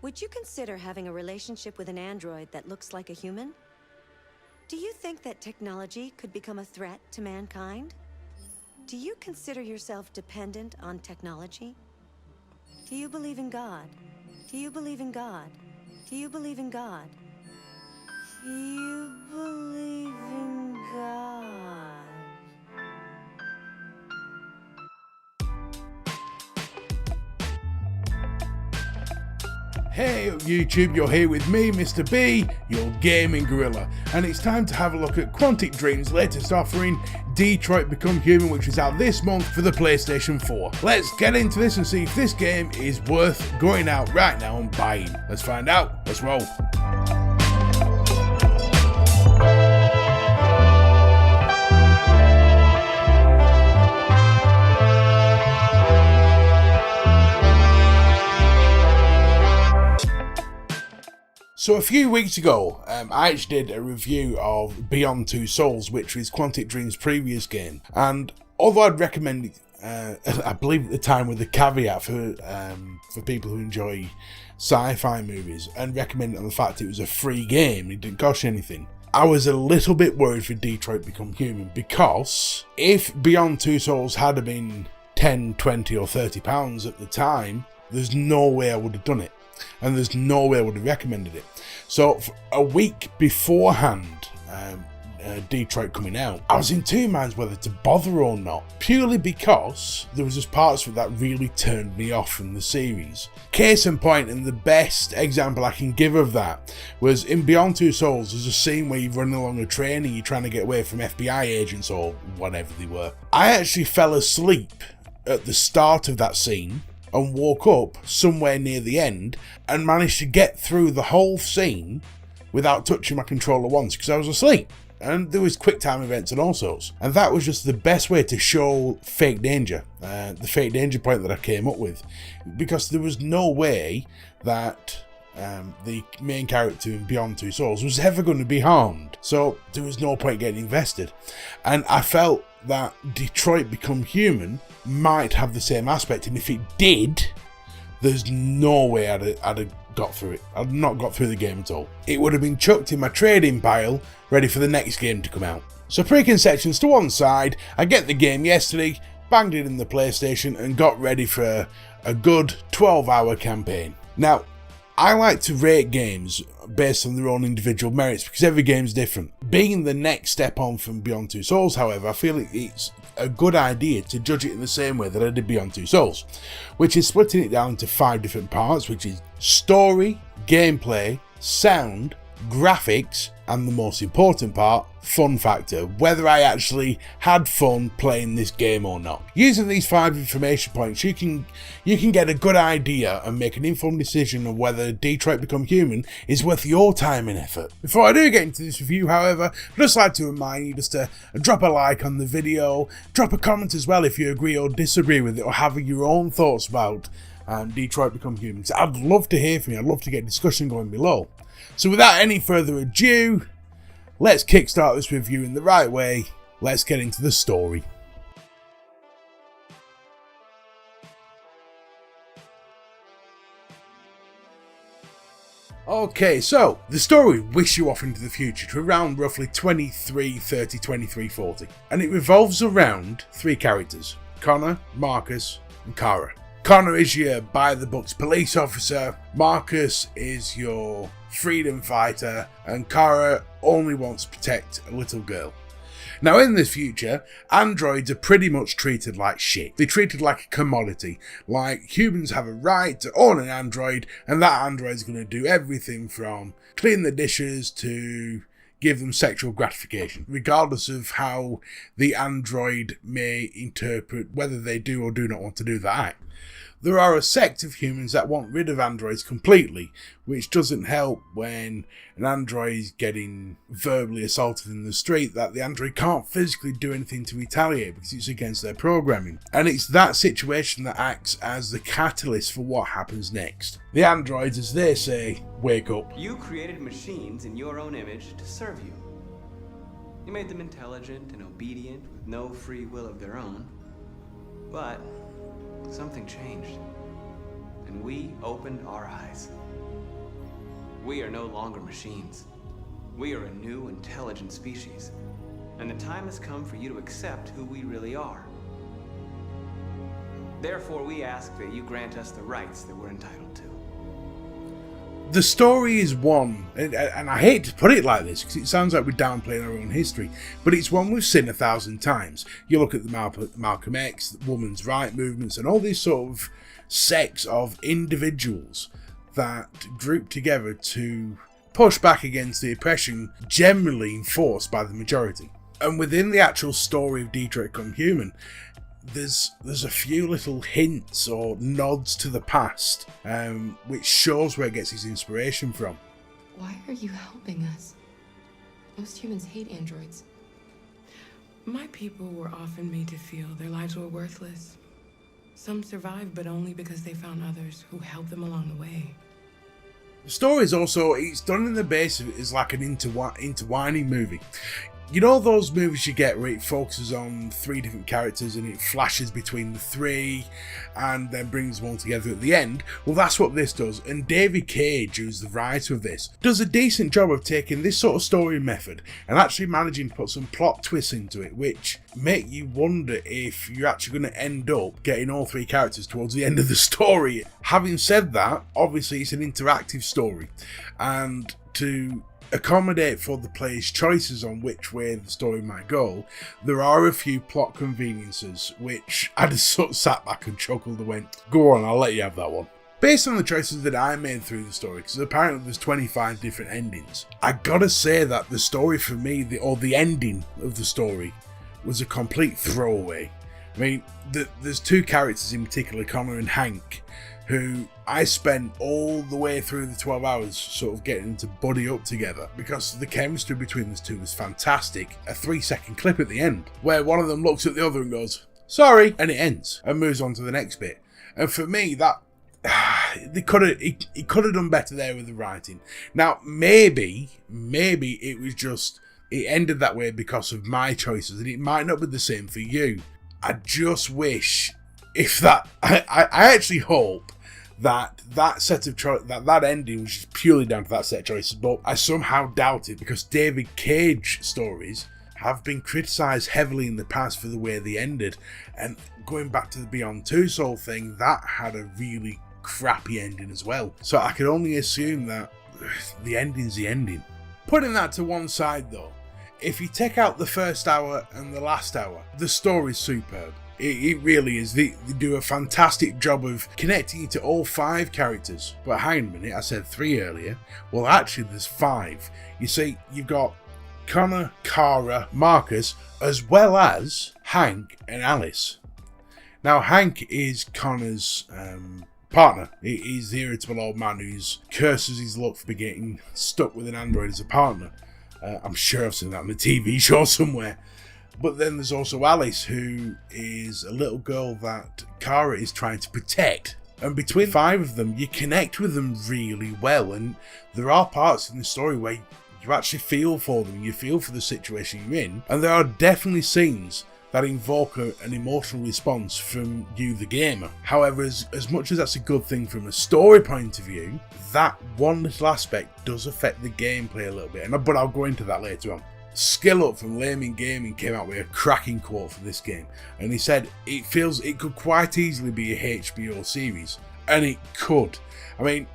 Would you consider having a relationship with an android that looks like a human? Do you think that technology could become a threat to mankind? Do you consider yourself dependent on technology? Do you believe in God? Do you believe in God? Do you believe in God? Do you believe in God? Hey up YouTube, you're here with me, Mr. B, your gaming gorilla, and it's time to have a look at Quantic Dream's latest offering, Detroit Become Human, which is out this month for the PlayStation 4. Let's get into this and see if this game is worth going out right now and buying. Let's find out, let's roll. So a few weeks ago, I actually did a review of Beyond Two Souls, which is Quantic Dream's previous game. And although I'd recommend it, I believe at the time with the caveat for people who enjoy sci-fi movies, and recommend it on the fact it was a free game, it didn't cost you anything, I was a little bit worried for Detroit Become Human, because if Beyond Two Souls had been £10, £20 or £30 at the time, there's no way I would have done it. And there's no way I would have recommended it. So a week beforehand, Detroit coming out, I was in two minds whether to bother or not, purely because there was just parts of it that really turned me off from the series. Case in point, and the best example I can give of that was in Beyond Two Souls. There's a scene where you're running along a train and you're trying to get away from FBI agents or whatever they were. I actually fell asleep at the start of that scene and woke up somewhere near the end and managed to get through the whole scene without touching my controller once because I was asleep. And there was quick time events and all sorts. And that was just the best way to show fake danger, the fake danger point that I came up with. Because there was no way that the main character in Beyond Two Souls was ever going to be harmed. So there was no point getting invested. And I felt that Detroit Become Human might have the same aspect, and if it did, there's no way I'd have got through it. I'd not got through the game at all. It would have been chucked in my trading pile, ready for the next game to come out. So preconceptions to one side, I get the game yesterday, banged it in the PlayStation, and got ready for a good 12-hour campaign. Now, I like to rate games based on their own individual merits because every game's different. Being the next step on from Beyond Two Souls, however, I feel it's a good idea to judge it in the same way that I did Beyond Two Souls, which is splitting it down into 5 different parts, which is story, gameplay, sound, graphics, and the most important part, fun factor, whether I actually had fun playing this game or not. Using these 5 information points, you can get a good idea and make an informed decision on whether Detroit Become Human is worth your time and effort. Before I do get into this review, however, I'd just like to remind you just to drop a like on the video, drop a comment as well if you agree or disagree with it, or have your own thoughts about Detroit Become Human. So I'd love to hear from you, I'd love to get discussion going below. So without any further ado, let's kickstart this review in the right way. Let's get into the story. Okay, so the story whisks you off into the future to around roughly 2330, 2340, and it revolves around 3 characters, Connor, Marcus, and Kara. Connor is your by-the-books police officer, Marcus is your freedom fighter, and Kara only wants to protect a little girl. Now in this future, androids are pretty much treated like shit. They're treated like a commodity, like humans have a right to own an android, and that android's going to do everything from clean the dishes to give them sexual gratification, regardless of how the android may interpret whether they do or do not want to do that act. There are a sect of humans that want rid of androids completely, which doesn't help when an android is getting verbally assaulted in the street that the android can't physically do anything to retaliate because it's against their programming. And it's that situation that acts as the catalyst for what happens next. The androids, as they say, wake up. You created machines in your own image to serve you. You made them intelligent and obedient with no free will of their own. But something changed, and we opened our eyes. We are no longer machines. We are a new, intelligent species. And the time has come for you to accept who we really are. Therefore, we ask that you grant us the rights that we're entitled to. The story is one, and I hate to put it like this because it sounds like we're downplaying our own history, but it's one we've seen 1,000 times. You look at the Malcolm X, the women's right movements, and all these sort of sects of individuals that group together to push back against the oppression generally enforced by the majority. And within the actual story of Detroit Become Human, there's a few little hints or nods to the past, which shows where it gets its inspiration from. Why are you helping us? Most humans hate androids. My people were often made to feel their lives were worthless. Some survived, but only because they found others who helped them along the way. The story is also, it's done in the base of it as like an intertwining movie. You know those movies you get where it focuses on 3 different characters and it flashes between the 3 and then brings them all together at the end? Well, that's what this does, and David Cage, who's the writer of this, does a decent job of taking this sort of story method and actually managing to put some plot twists into it, which make you wonder if you're actually going to end up getting all 3 characters towards the end of the story. Having said that, obviously it's an interactive story, and to accommodate for the player's choices on which way the story might go, there are a few plot conveniences which I just sort of sat back and chuckled and went, go on, I'll let you have that one. Based on the choices that I made through the story, because apparently there's 25 different endings, I gotta say that the story for me, the ending of the story, was a complete throwaway. I mean, there's 2 characters in particular, Connor and Hank, who I spent all the way through the 12 hours sort of getting them to buddy up together because the chemistry between those 2 was fantastic. A 3-second clip at the end where one of them looks at the other and goes, sorry, and it ends and moves on to the next bit. And for me, that he could have done better there with the writing. Now, maybe it was just, it ended that way because of my choices, and it might not be the same for you. I just wish if that, I actually hope that set of that ending was just purely down to that set of choices, but I somehow doubt it because David Cage stories have been criticised heavily in the past for the way they ended, and going back to the Beyond Two Soul thing, that had a really crappy ending as well. So I could only assume that the ending's the ending. Putting that to one side though, if you take out the first hour and the last hour, the story's superb. It really is. They do a fantastic job of connecting you to all 5 characters. But hang on a minute, I said 3 earlier. Well, actually, there's 5. You see, you've got Connor, Kara, Marcus, as well as Hank and Alice. Now, Hank is Connor's partner. He's the irritable old man who curses his luck for getting stuck with an android as a partner. I'm sure I've seen that on a TV show somewhere. But then there's also Alice, who is a little girl that Kara is trying to protect. And between 5 of them, you connect with them really well. And there are parts in the story where you actually feel for them. You feel for the situation you're in. And there are definitely scenes that invoke an emotional response from you, the gamer. However, as much as that's a good thing from a story point of view, that one little aspect does affect the gameplay a little bit. But I'll go into that later on. Skill Up from Layman Gaming came out with a cracking quote for this game, and he said it feels it could quite easily be a HBO series, and it could. I mean,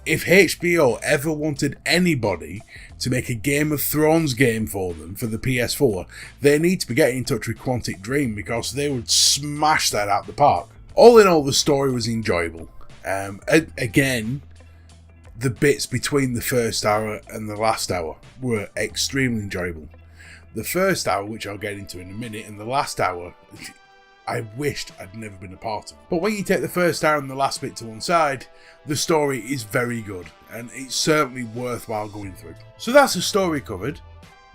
if HBO ever wanted anybody to make a Game of Thrones game for them for the PS4, they need to be getting in touch with Quantic Dream because they would smash that out the park. All in all, the story was enjoyable. Again, the bits between the first hour and the last hour were extremely enjoyable. The first hour, which I'll get into in a minute, and the last hour, I wished I'd never been a part of. But when you take the first hour and the last bit to one side, the story is very good, and it's certainly worthwhile going through. So that's the story covered.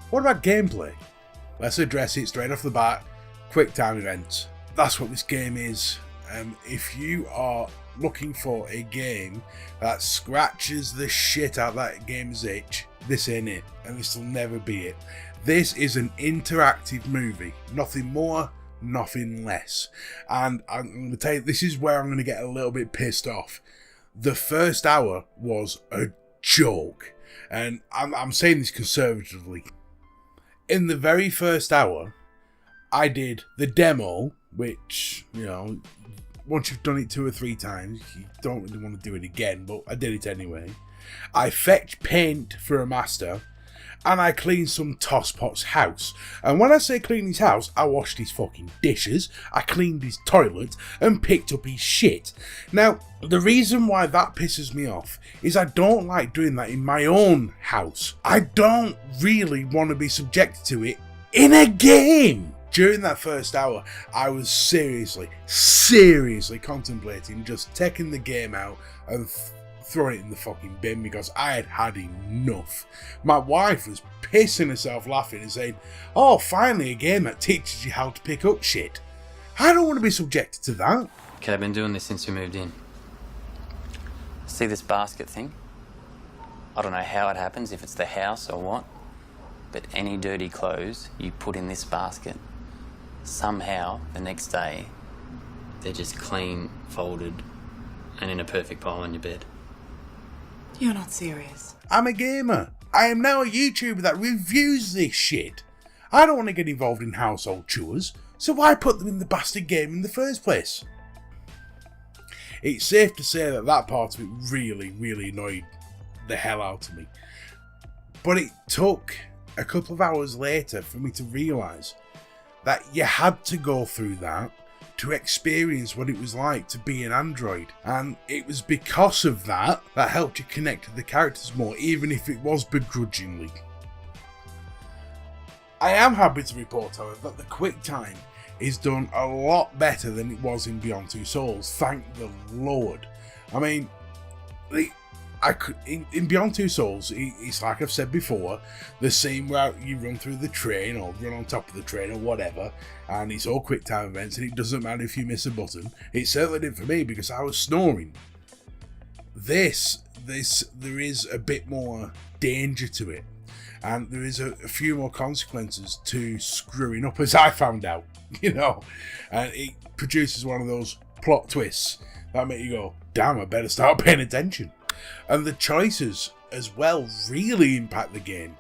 What about gameplay? Let's address it straight off the bat. Quick time events. That's what this game is. If you are looking for a game that scratches the shit out of that game's itch, this ain't it, and this will never be it. This is an interactive movie, nothing more, nothing less. And I'm going to tell you, this is where I'm going to get a little bit pissed off. The first hour was a joke. And I'm saying this conservatively. In the very first hour, I did the demo, which, you know, once you've done it 2 or 3 times, you don't really want to do it again, but I did it anyway. I fetched paint for a master, and I cleaned some tosspot's house. And when I say clean his house, I washed his fucking dishes, I cleaned his toilet, and picked up his shit. Now, the reason why that pisses me off is I don't like doing that in my own house. I don't really want to be subjected to it in a game. During that first hour, I was seriously contemplating just taking the game out and throwing it in the fucking bin because I had had enough. My wife was pissing herself laughing and saying, "Oh, finally a game that teaches you how to pick up shit." I don't want to be subjected to that. Okay, I've been doing this since we moved in. See this basket thing? I don't know how it happens, if it's the house or what, but any dirty clothes you put in this basket, somehow the next day they're just clean, folded, and in a perfect pile on your bed. You're not serious. I'm a gamer. I am now a YouTuber that reviews this shit. I don't want to get involved in household chores, so why put them in the bastard game in the first place? It's safe to say that that part of it really annoyed the hell out of me. But it took a couple of hours later for me to realise that you had to go through that to experience what it was like to be an android. And it was because of that that helped you connect to the characters more, even if it was begrudgingly. I am happy to report, however, that the quick time is done a lot better than it was in Beyond Two Souls, thank the Lord. I mean, in Beyond Two Souls, it's like I've said before, the scene where you run through the train or run on top of the train or whatever, and it's all quick time events and it doesn't matter if you miss a button. It certainly did for me because I was snoring. There is a bit more danger to it, and there is a few more consequences to screwing up, as I found out, you know, and it produces one of those plot twists that make you go, damn, I better start paying attention. And the choices as well really impact the game.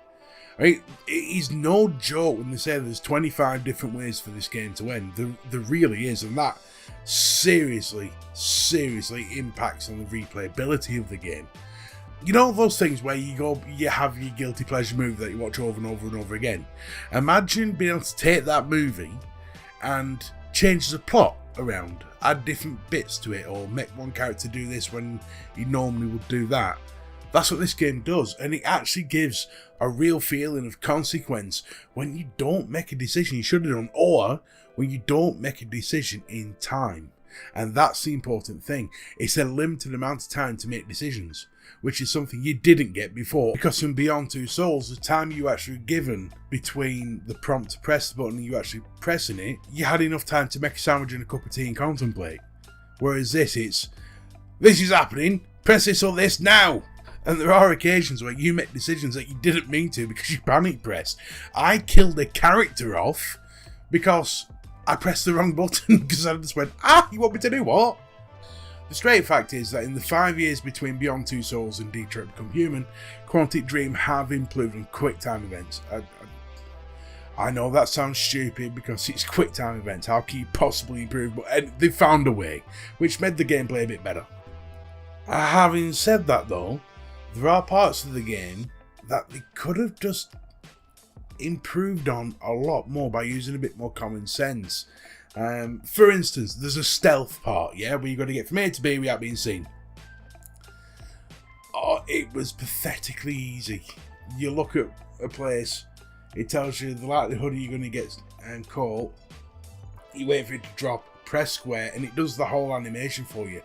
I mean, it is no joke when they say there's 25 different ways for this game to end. There really is, and that seriously impacts on the replayability of the game. You know those things where you have your guilty pleasure movie that you watch over and over and over again? Imagine being able to take that movie and change the plot around, add different bits to it, or make one character do this when he normally would do that. That's what this game does, and it actually gives a real feeling of consequence when you don't make a decision you should have done, or when you don't make a decision in time. And that's the important thing. It's a limited amount of time to make decisions, which is something you didn't get before. Because in Beyond Two Souls, the time you actually given between the prompt to press the button and you actually pressing it, you had enough time to make a sandwich and a cup of tea and contemplate. Whereas this is happening, press this or this now! And there are occasions where you make decisions that you didn't mean to because you panic pressed. I killed a character off because I pressed the wrong button because I just went, you want me to do what? The straight fact is that in the 5 years between Beyond Two Souls and Detroit Become Human, Quantic Dream have improved on quick time events. I know that sounds stupid because it's quick time events, how can you possibly improve? But they found a way, which made the gameplay a bit better. Having said that though, there are parts of the game that they could have just improved on a lot more by using a bit more common sense. For instance, there's a stealth part, where you got to get from A to B without being seen. Oh, it was pathetically easy. You look at a place, it tells you the likelihood you're going to get caught. You wait for it to drop, press square, and it does the whole animation for you.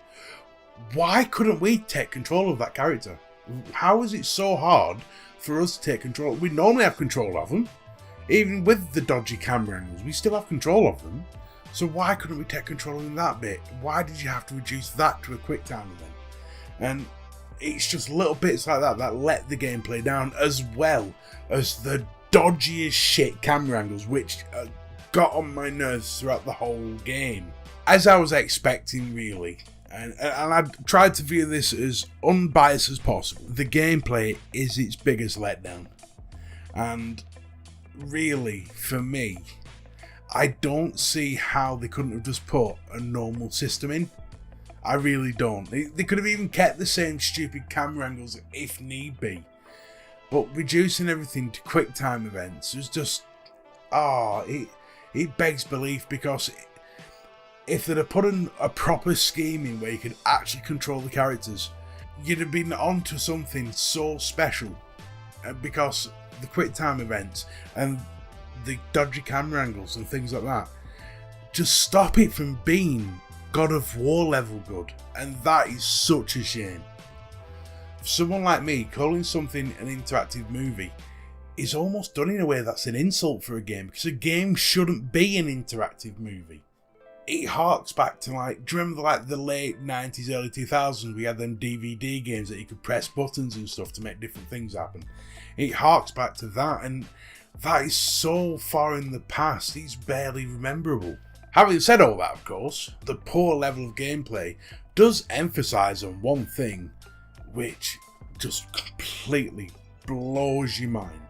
Why couldn't we take control of that character? How is it so hard for us to take control? We normally have control of them. Even with the dodgy camera angles, we still have control of them. So why couldn't we take control in that bit? Why did you have to reduce that to a quick time event? And it's just little bits like that that let the gameplay down, as well as the dodgiest shit camera angles, which got on my nerves throughout the whole game. As I was expecting, really. And I tried to view this as unbiased as possible. The gameplay is its biggest letdown. And really, for me, I don't see how they couldn't have just put a normal system in. I really don't. They could have even kept the same stupid camera angles if need be. But reducing everything to quick time events is just... it begs belief, because if they'd have put in a proper scheme in where you could actually control the characters, you'd have been onto something so special. Because the quick time events and the dodgy camera angles and things like that just stop it from being God of War level good, and that is such a shame. For someone like me, calling something an interactive movie is almost done in a way that's an insult for a game, because a game shouldn't be an interactive movie. It harks back to, like, do you remember like the late 90s, early 2000s, we had them DVD games that you could press buttons and stuff to make different things happen. It harks back to that, and that is so far in the past, it's barely rememberable. Having said all that, of course, the poor level of gameplay does emphasise on one thing, which just completely blows your mind.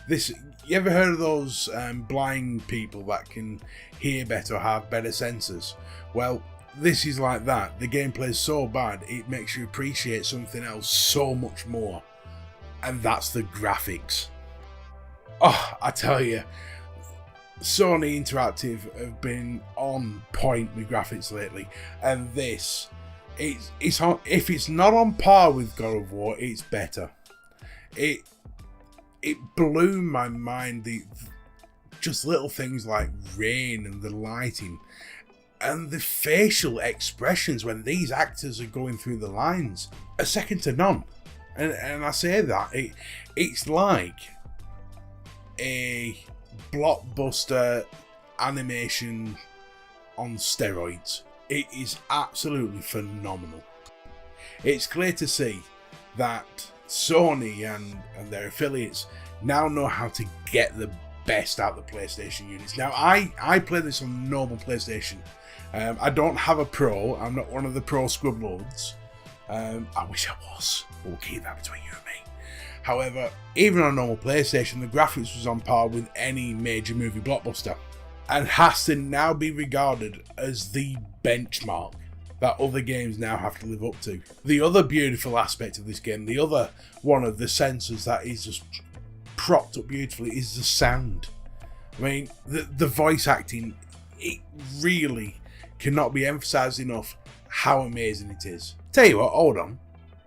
You ever heard of those blind people that can hear better or have better senses? Well, this is like that. The gameplay is so bad, it makes you appreciate something else so much more. And that's the graphics. Oh, I tell you, Sony Interactive have been on point with graphics lately, and this, it's on, if it's not on par with God of War, it's better. It blew my mind, just little things like rain and the lighting and the facial expressions when these actors are going through the lines are second to none. And I say that it's like a blockbuster animation on steroids. It is absolutely phenomenal. It's clear to see that Sony and their affiliates now know how to get the best out of the PlayStation units. Now, I play this on normal PlayStation. I don't have a Pro. I'm not one of the Pro Scribblords. I wish I was. We'll keep that between you and me. However, even on a normal PlayStation, the graphics was on par with any major movie blockbuster, and has to now be regarded as the benchmark that other games now have to live up to. The other beautiful aspect of this game, the other one of the sensors that is just propped up beautifully, is the sound. I mean, the voice acting, it really cannot be emphasised enough how amazing it is. Tell you what, hold on.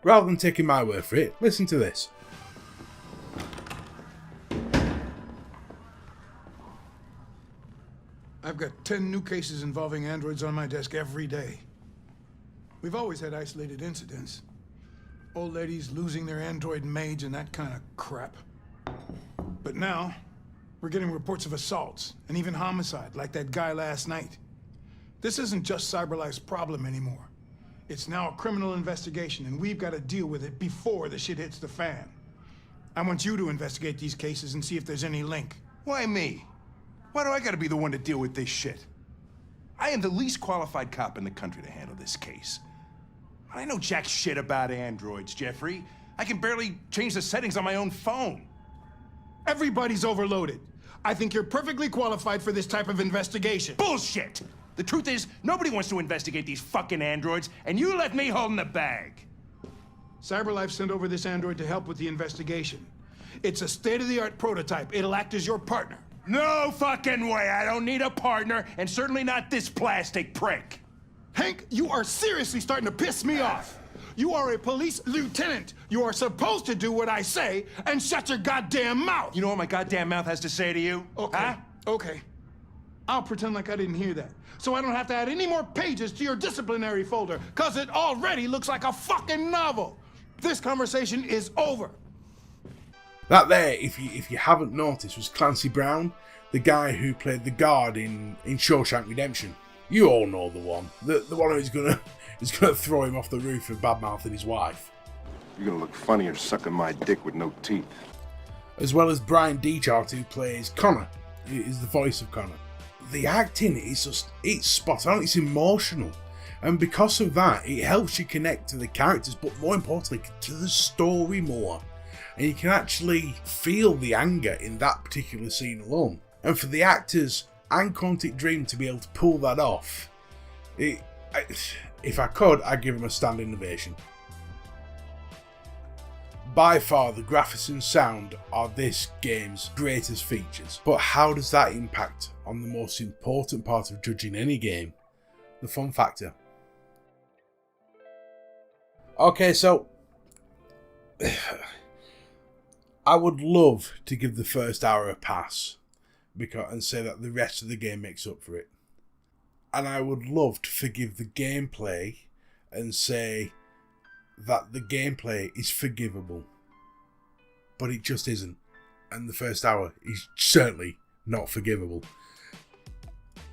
Rather than taking my word for it, listen to this. I've got 10 new cases involving androids on my desk every day. We've always had isolated incidents. Old ladies losing their android maids and that kind of crap. But now, we're getting reports of assaults and even homicide, like that guy last night. This isn't just CyberLife's problem anymore. It's now a criminal investigation, and we've got to deal with it before the shit hits the fan. I want you to investigate these cases and see if there's any link. Why me? Why do I gotta be the one to deal with this shit? I am the least qualified cop in the country to handle this case. I know jack shit about androids, Jeffrey. I can barely change the settings on my own phone. Everybody's overloaded. I think you're perfectly qualified for this type of investigation. Bullshit! The truth is, nobody wants to investigate these fucking androids, and you left me holding the bag. CyberLife sent over this android to help with the investigation. It's a state-of-the-art prototype. It'll act as your partner. No fucking way! I don't need a partner, and certainly not this plastic prick. Hank, you are seriously starting to piss me off. You are a police lieutenant. You are supposed to do what I say and shut your goddamn mouth. You know what my goddamn mouth has to say to you? Okay, huh? okay. I'll pretend like I didn't hear that, so I don't have to add any more pages to your disciplinary folder, because it already looks like a fucking novel. This conversation is over. That there, if you haven't noticed, was Clancy Brown, the guy who played the guard in Shawshank Redemption. You all know the one who's gonna throw him off the roof for bad-mouthing his wife. You're gonna look funnier sucking my dick with no teeth. As well as Brian Dechart, who plays Connor, is the voice of Connor. The acting is it's spot on. It's emotional. And because of that, it helps you connect to the characters, but more importantly, to the story more. And you can actually feel the anger in that particular scene alone. And for the actors and Quantic Dream to be able to pull that off, if I could, I'd give them a standing ovation. By far, the graphics and sound are this game's greatest features. But how does that impact on the most important part of judging any game? The fun factor. Okay, so I would love to give the first hour a pass and say that the rest of the game makes up for it. And I would love to forgive the gameplay and say that the gameplay is forgivable. But it just isn't. And the first hour is certainly not forgivable.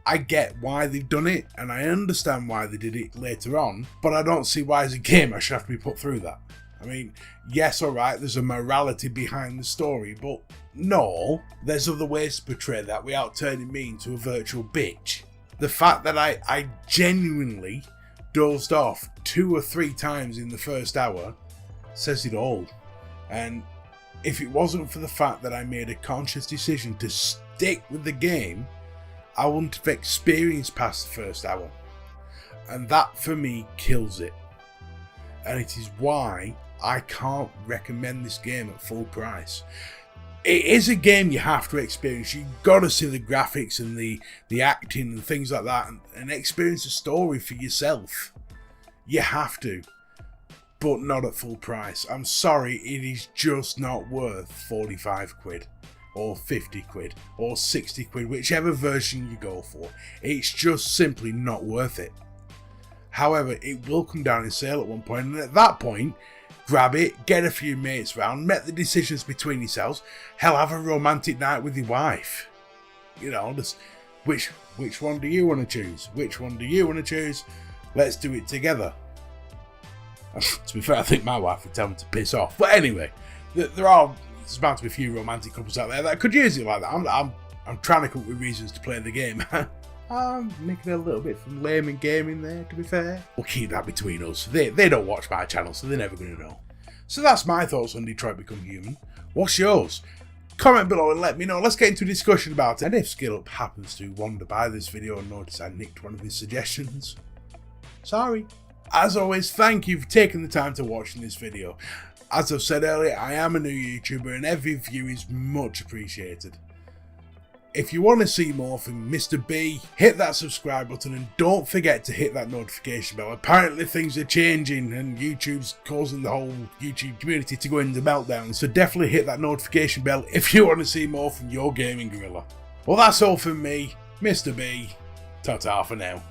I get why they've done it, and I understand why they did it later on, but I don't see why as a game I should have to be put through that. I mean, yes, alright, there's a morality behind the story, but no, there's other ways to portray that without turning me into a virtual bitch. The fact that I genuinely dozed off 2 or 3 times in the first hour says it all. And if it wasn't for the fact that I made a conscious decision to stick with the game, I wouldn't have experienced past the first hour. And that for me kills it. And it is why I can't recommend this game at full price. It is a game you have to experience. You've got to see the graphics and the acting and things like that and experience the story for yourself. You have to. But not at full price. I'm sorry, it is just not worth 45 quid. Or 50 quid, or 60 quid, whichever version you go for. It's just simply not worth it. However, it will come down in sale at one point, and at that point, grab it, get a few mates round, make the decisions between yourselves, hell, have a romantic night with your wife. You know, just which one do you want to choose? Which one do you want to choose? Let's do it together. To be fair, I think my wife would tell me to piss off. But anyway, there's bound to be a few romantic couples out there that could use it like that. I'm trying to come up with reasons to play the game. I'm making a little bit from lame and gaming there, to be fair. We'll keep that between us. They don't watch my channel, so they're never going to know. So that's my thoughts on Detroit Become Human. What's yours? Comment below and let me know. Let's get into a discussion about it. And if SkillUp happens to wander by this video and notice I nicked one of his suggestions, sorry. As always, thank you for taking the time to watch this video. As I've said earlier, I am a new YouTuber and every view is much appreciated. If you want to see more from Mr. B, hit that subscribe button and don't forget to hit that notification bell. Apparently things are changing and YouTube's causing the whole YouTube community to go into meltdown, so definitely hit that notification bell if you want to see more from your gaming gorilla. Well, that's all from me, Mr. B. Ta-ta for now.